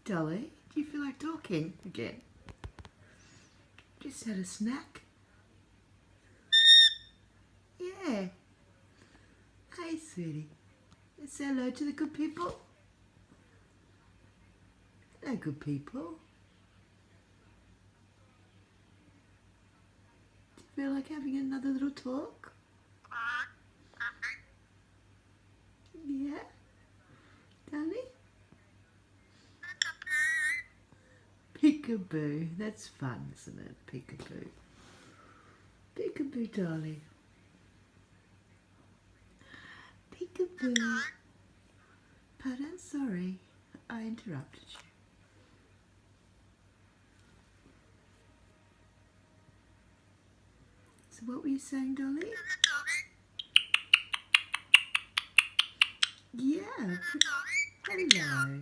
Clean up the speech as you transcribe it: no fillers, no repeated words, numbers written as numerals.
Dolly, do you feel like talking again? Just had a snack? Yeah. Hey, sweetie. Say hello to the good people. Hello, good people. Do you feel like having another little talk? Yeah? Dolly? Peekaboo. That's fun, isn't it? Peekaboo. Peekaboo, Dolly. Peekaboo. Pardon? Sorry. I interrupted you. So what were you saying, Dolly? Yeah. Hello.